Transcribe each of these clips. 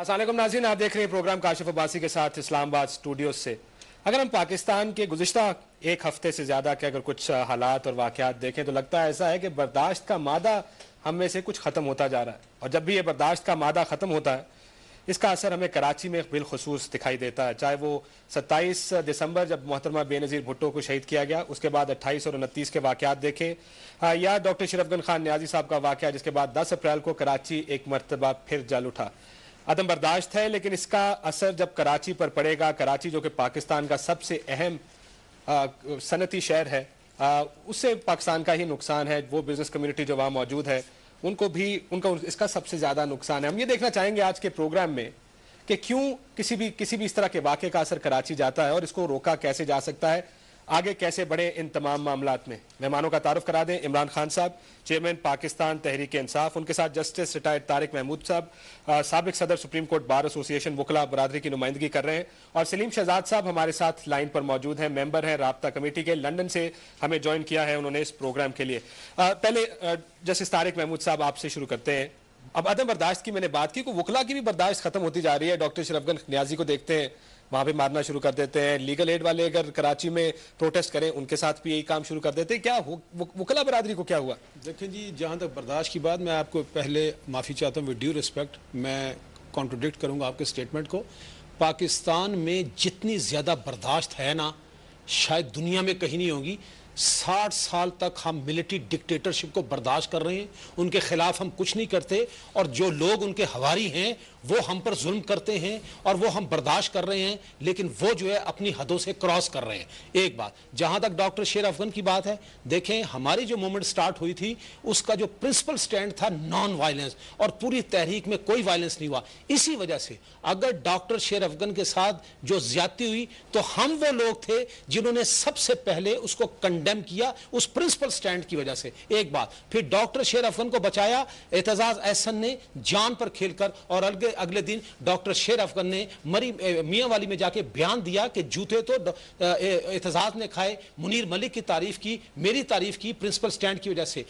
अस्सलाम वालेकुम नाज़रीन, आप देख रहे हैं प्रोग्राम काशिफ अब्बासी के साथ इस्लामाबाद स्टूडियो से। अगर हम पाकिस्तान के गुज़िश्ता एक हफ्ते से ज़्यादा के अगर कुछ हालात और वाक़यात देखें तो लगता है ऐसा है कि बर्दाश्त का मादा हम में से कुछ ख़त्म होता जा रहा है। और जब भी ये बर्दाश्त का मादा ख़त्म होता है इसका असर हमें कराची में बिलखुसूस दिखाई देता है। चाहे वो 27 दिसंबर जब मोहतरमा बेनज़ीर भुट्टो को शहीद किया गया, उसके बाद 28 और 29 के वाक़यात देखें, या डॉक्टर शरफगन खान न्याजी साहब का वाक़या जिसके बाद 10 अप्रैल को कराची एक मरतबा फिर जल उठा। अदम बर्दाश्त है, लेकिन इसका असर जब कराची पर पड़ेगा, कराची जो कि पाकिस्तान का सबसे अहम सनती शहर है, उससे पाकिस्तान का ही नुकसान है। वो बिज़नेस कम्युनिटी जो वहाँ मौजूद है उनको भी इसका सबसे ज़्यादा नुकसान है। हम ये देखना चाहेंगे आज के प्रोग्राम में कि क्यों किसी भी इस तरह के वाक़े का असर कराची जाता है और इसको रोका कैसे जा सकता है, आगे कैसे बढ़े इन तमाम मामलात में। मेहमानों का तारुफ करा दें, इमरान खान साहब, चेयरमैन पाकिस्तान तहरीक इंसाफ, उनके साथ जस्टिस रिटायर्ड तारिक महमूद साहब, साबिक सदर सुप्रीम कोर्ट बार एसोसिएशन वकला बरादरी की नुमाइंदगी कर रहे हैं, और सलीम शहजाद साहब हमारे साथ लाइन पर मौजूद हैं, मेंबर हैं राब्ता कमेटी के, लंदन से हमें ज्वाइन किया है उन्होंने इस प्रोग्राम के लिए। पहले जस्टिस तारिक महमूद साहब आपसे शुरू करते हैं। अब अदम बर्दाश्त की मैंने बात की, वकला की भी बर्दाश्त खत्म होती जा रही है। डॉक्टर शरफगन न्याजी को देखते हैं, वहां पे मारना शुरू कर देते हैं। लीगल एड वाले अगर कराची में प्रोटेस्ट करें उनके साथ भी यही काम शुरू कर देते हैं। क्या वकला बरादरी को क्या हुआ? देखें जी, जहाँ तक बर्दाश्त की बात, मैं आपको पहले माफ़ी चाहता हूँ, विद ड्यू रिस्पेक्ट मैं कॉन्ट्रोडिक्ट करूँगा आपके स्टेटमेंट को। पाकिस्तान में जितनी ज़्यादा बर्दाश्त है ना, शायद दुनिया में कहीं नहीं होगी। 60 साल तक हम मिलिट्री डिक्टेटरशिप को बर्दाश्त कर रहे हैं, उनके खिलाफ हम कुछ नहीं करते, और जो लोग उनके हवारी हैं वो हम पर जुल्म करते हैं और वो हम बर्दाश्त कर रहे हैं, लेकिन वो जो है अपनी हदों से क्रॉस कर रहे हैं। एक बात, जहां तक डॉक्टर शेर अफगन की बात है, देखें हमारी जो मूवमेंट स्टार्ट हुई थी उसका जो प्रिंसिपल स्टैंड था नॉन वायलेंस, और पूरी तहरीक में कोई वायलेंस नहीं हुआ। इसी वजह से अगर डॉक्टर शेर अफगन के साथ जो ज्यादती हुई तो हम वो लोग थे जिन्होंने सबसे पहले उसको कंडेम किया, उस प्रिंसिपल स्टैंड की वजह से। एक बात, फिर डॉक्टर शेर अफगन को बचाया एतजाज एहसन ने जान पर खेलकर, और अगले दिन डॉक्टर शेर अफगन ने मियां वाली में जाके बयान दिया कि जूते तो एतजाज ने खाए। मुनीर मलिक की तारीफ की, मेरी तारीफ की, प्रिंसिपल स्टैंड की वजह से।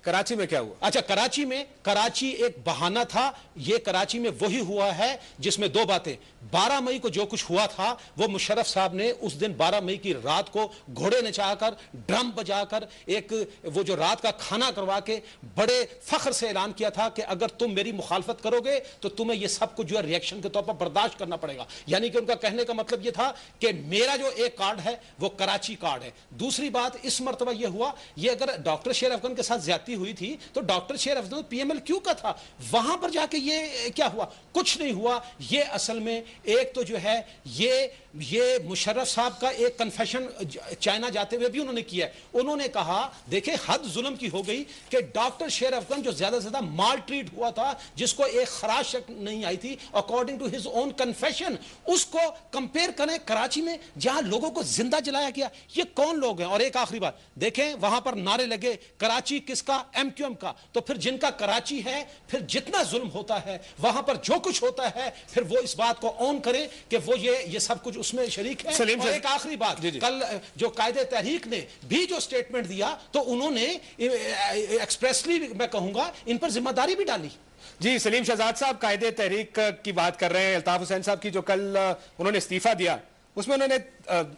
कराची में क्या हुआ? अच्छा, कराची एक बहाना था। ये कराची में वही हुआ है जिसमें दो बातें। 12 मई को जो कुछ हुआ था वो मुशर्रफ साहब ने उस दिन 12 मई की रात को घोड़े नचाकर, ड्रम बजाकर, एक वो जो रात का खाना करवा के बड़े फख्र से ऐलान किया था कि अगर तुम मेरी मुखालफत करोगे तो तुम्हें ये सब कुछ जो है रिएक्शन के तौर पर बर्दाश्त करना पड़ेगा। यानी कि उनका कहने का मतलब ये था कि मेरा जो एक कार्ड है वो कराची कार्ड है। दूसरी बात, इस मर्तबा ये हुआ, ये अगर डॉक्टर शेर अफगन के साथ ज्यादती हुई थी तो डॉक्टर शेर अफगन PMLQ का था, वहां पर जाके ये क्या हुआ? कुछ नहीं हुआ। ये असल में एक तो जो है ये मुशर्रफ साहब का एक कन्फेशन चाइना जाते हुए भी उन्होंने किया है। उन्होंने कहा देखें हद जुल्म की हो गई कि डॉक्टर शेर अफगन जो ज्यादा से ज्यादा माल ट्रीट हुआ था, जिसको एक खराश नहीं आई थी according to his own confession, उसको कंपेयर करें कराची में जहां लोगों को जिंदा जलाया गया। ये कौन लोग हैं? और एक आखिरी बात देखें, वहां पर नारे लगे कराची किसका? MQM का। तो फिर जिनका कराची है, फिर जितना जुल्म होता है वहां पर जो कुछ होता है, फिर वो इस बात को ऑन करें कि वो ये सब कुछ उसमें शरीक है। और एक आखिरी बात, कल जो कायदे तहरीक ने भी जो स्टेटमेंट दिया तो उन्होंने एक्सप्रेसली मैं कहूंगा इन पर जिम्मेदारी भी डाली। जी, सलीम शहजाद साहब कायदे तहरीक की बात कर रहे हैं। अल्ताफ हुसैन साहब की जो कल उन्होंने इस्तीफा दिया उसमें उन्होंने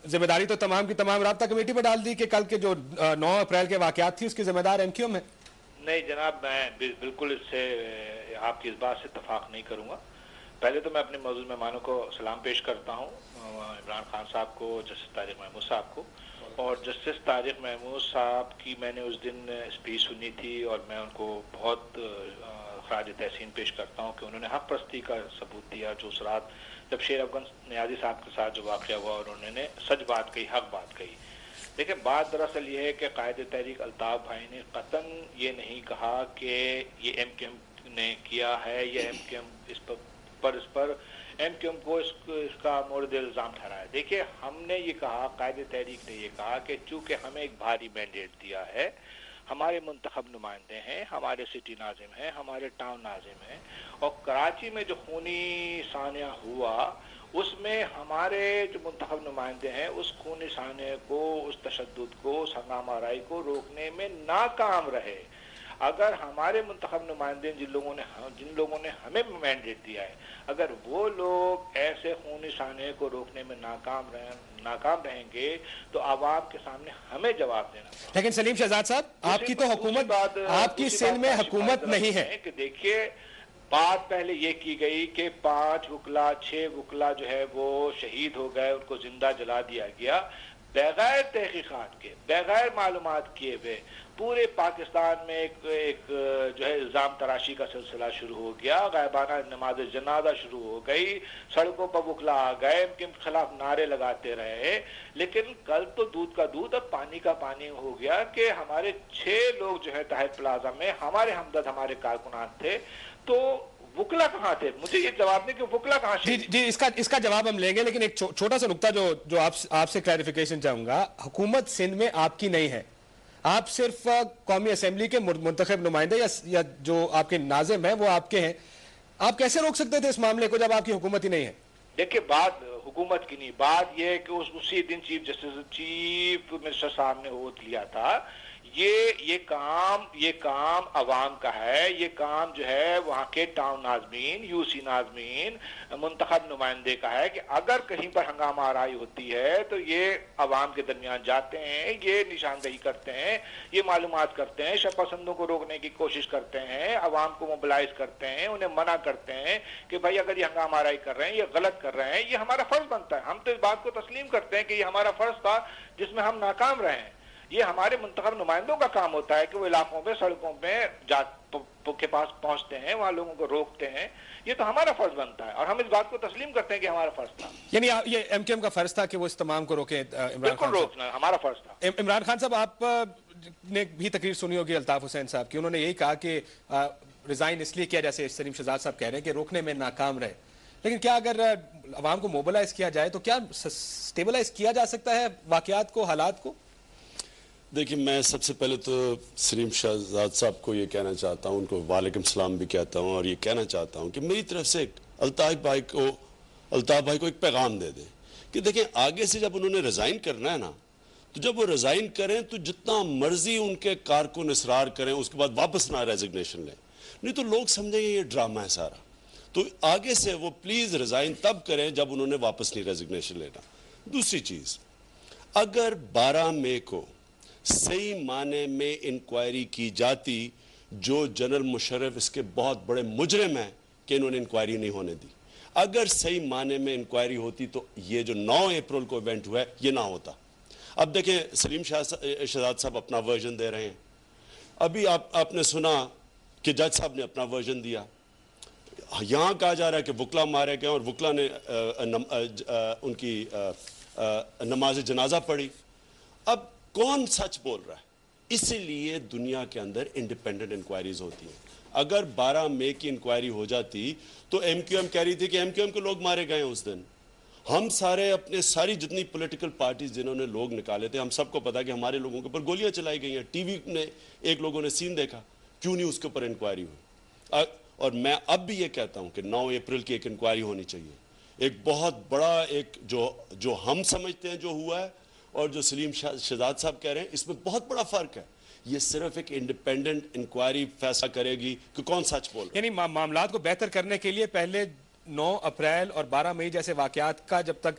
जिम्मेदारी तो तमाम की तमाम राब्ता कमेटी पर डाल दी कि कल के जो 9 अप्रैल के वाकयात थी उसकी जिम्मेदार MQM है। नहीं जनाब, मैं बिल्कुल इससे आपकी इस बात से इत्तफाक नहीं करूंगा। पहले तो मैं अपने मौजूद मेहमानों को सलाम पेश करता हूँ, इमरान खान साहब को, जस्टिस तारिक महमूद साहब को। और जस्टिस तारिक महमूद साहब की मैंने उस दिन स्पीच सुनी थी और मैं उनको बहुत खराज तहसीन पेश करता हूँ कि उन्होंने हक परस्ती का सबूत दिया। जो उस रात जब शेर अफगन न्याजी साहब के साथ जो वाक़या हुआ और उन्होंने सच बात कही, हक बात कही। देखिए, बात दरअसल ये है कि कायदे तहरीक अल्ताफ भाई ने कतन ये नहीं कहा कि ये MQM ने किया है, ये MQM इस पर MQM को इसका मोर्द इल्ज़ाम ठहराया। देखिए, हमने ये कहा, कायदे तहरीक ने ये कहा कि चूँकि हमें एक भारी मैंडेट दिया है, हमारे मुंतखब नुमाइंदे हैं, हमारे सिटी नाजिम हैं, हमारे टाउन नाजिम हैं, और कराची में जो खूनी सानिया हुआ उसमें हमारे जो मुंतखब नुमाइंदे हैं उस खूनी सानिया को, उस तशद्दुद को, उस हंगामाराई को रोकने में नाकाम रहे। अगर हमारे मुंतखब नुमाइंदे जिन लोगों ने हमें मैंडेट दिया है, अगर वो लोग ऐसे खूनी सानहे को रोकने में नाकाम रहेंगे तो आवाम के सामने हमें जवाब देना पड़ेगा। लेकिन सलीम शहजाद साहब, आपकी तो हुकूमत, आपकी सिंध में हुकूमत नहीं है। कि देखिए, बात पहले ये की गई कि 5 वकला 6 वकला जो है वो शहीद हो गए, उनको जिंदा जला दिया गया, बगैर तहकीकात के, बगैर मालूमात किए हुए पूरे पाकिस्तान में एक जो है इल्जाम तराशी का सिलसिला शुरू हो गया, गायबाना नमाज जनाजा शुरू हो गई, सड़कों पर वकला आ गए, उनके खिलाफ नारे लगाते रहे। लेकिन कल तो दूध का दूध और पानी का पानी हो गया कि हमारे 6 लोग जो है ताहिर प्लाजा में हमारे हमदर्द, हमारे कारकुनान थे, तो वकला कहाँ थे? मुझे ये जवाब नहीं कि वकला कहाँ थे। जी, इसका जवाब हम लेंगे, लेकिन एक छोटा सा नुक्ता जो आपसे क्लैरिफिकेशन चाहूंगा। हुकूमत सिंध में आपकी नहीं है, आप सिर्फ कौमी असेंबली के मुंतखब नुमाइंदे या जो आपके नाजिम है वो आपके हैं। आप कैसे रोक सकते थे इस मामले को जब आपकी हुकूमत ही नहीं है? देखिए, बात हुकूमत की नहीं, बात यह है कि उसी दिन चीफ मिनिस्टर साहब ने वोट लिया था। ये काम अवाम का है, ये काम जो है वहाँ के टाउन नाज़मीन, यूसी नाज़मीन, मुंतखब नुमाइंदे का है कि अगर कहीं पर हंगामा आराई होती है तो ये अवाम के दरमियान जाते हैं, ये निशानदही करते हैं, ये मालूमात करते हैं, शरपसंदों को रोकने की कोशिश करते हैं, अवाम को मोबिलाइज करते हैं, उन्हें मना करते हैं कि भाई अगर ये हंगामा आराई कर रहे हैं, ये गलत कर रहे हैं, ये हमारा फर्ज बनता है। हम तो इस बात को तस्लीम करते हैं कि ये हमारा फर्ज था जिसमें हम नाकाम रहे हैं। ये हमारे मुंतखब नुमाइंदों का काम होता है कि वो इलाकों में, सड़कों में के पास पहुंचते हैं, वहां लोगों को रोकते हैं। ये तो हमारा फर्ज बनता है और हम इस बात को तस्लीम करते हैं कि हमारा फर्ज था। यानी ये एमकेएम का फर्ज था कि वो इस तमाम को रोके। इमरान खान रोकना हमारा फर्ज था। इमरान खान साहब, आप ने भी तकरीर सुनी होगी अल्ताफ हुसैन साहब की। उन्होंने यही कहा कि रिजाइन इसलिए किया, जैसे सलीम शहजाद साहब कह रहे हैं, कि रोकने में नाकाम रहे। लेकिन क्या अगर अवाम को मोबिलाइज किया जाए तो क्या स्टेबलाइज किया जा सकता है वाकयात को, हालात को? देखिए, मैं सबसे पहले तो सलीम शहजाद साहब को ये कहना चाहता हूँ, उनको वालेकुम सलाम भी कहता हूँ, और ये कहना चाहता हूँ कि मेरी तरफ से अल्ताफ भाई को एक पैगाम दे दें कि देखें, आगे से जब उन्होंने रिज़ाइन करना है ना, तो जब वो रिज़ाइन करें तो जितना मर्जी उनके कारकुन इसरार करें, उसके बाद वापस ना रेजिग्नेशन लें, नहीं तो लोग समझेंगे ये ड्रामा है सारा। तो आगे से वो प्लीज़ रिज़ाइन तब करें जब उन्होंने वापस नहीं रेजिग्नेशन लेना। दूसरी चीज़, अगर 12 मई को सही माने में इंक्वायरी की जाती, जो जनरल मुशर्रफ इसके बहुत बड़े मुजरिम हैं कि इन्होंने इंक्वायरी नहीं होने दी, अगर सही माने में इंक्वायरी होती तो ये जो 9 अप्रैल को इवेंट हुआ है ये ना होता। अब देखें, सलीम शहजाद साहब अपना वर्जन दे रहे हैं। अभी आपने सुना कि जज साहब ने अपना वर्जन दिया। यहाँ कहा जा रहा है कि वकला मारे गए और वकला ने उनकी नमाज जनाजा पढ़ी। अब कौन सच बोल रहा है? इसीलिए दुनिया के अंदर इंडिपेंडेंट इंक्वायरीज होती हैं। अगर 12 मई की इंक्वायरी हो जाती तो एमक्यूएम कह रही थी कि एमक्यूएम के लोग मारे गए उस दिन। हम सारे अपने सारी जितनी पॉलिटिकल पार्टीज जिन्होंने लोग निकाले थे, हम सबको पता कि हमारे लोगों के ऊपर गोलियां चलाई गई हैं। टीवी ने एक लोगों ने सीन देखा, क्यों नहीं उसके ऊपर इंक्वायरी हुई? और मैं अब भी ये कहता हूं कि 9 अप्रैल की एक इंक्वायरी होनी चाहिए। एक बहुत बड़ा एक जो हम समझते हैं जो हुआ है और जो सलीम शहजाद साहब कह रहे हैं, इसमें बहुत बड़ा फर्क है। ये सिर्फ एक इंडिपेंडेंट इंक्वायरी फैसला करेगी कि कौन सच बोल रहा है। यानी मामलात को बेहतर करने के लिए पहले 9 अप्रैल और 12 मई जैसे वाकयात का जब तक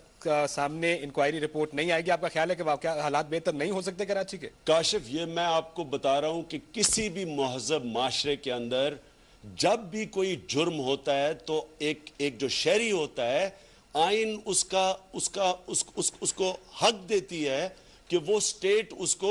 सामने इंक्वायरी रिपोर्ट नहीं आएगी, आपका ख्याल है कि हालात बेहतर नहीं हो सकते कराची के? काशिफ, ये मैं आपको बता रहा हूं कि किसी भी महजब माशरे के अंदर जब भी कोई जुर्म होता है तो एक जो शहरी होता है, आइन उसको हक देती है कि वो स्टेट उसका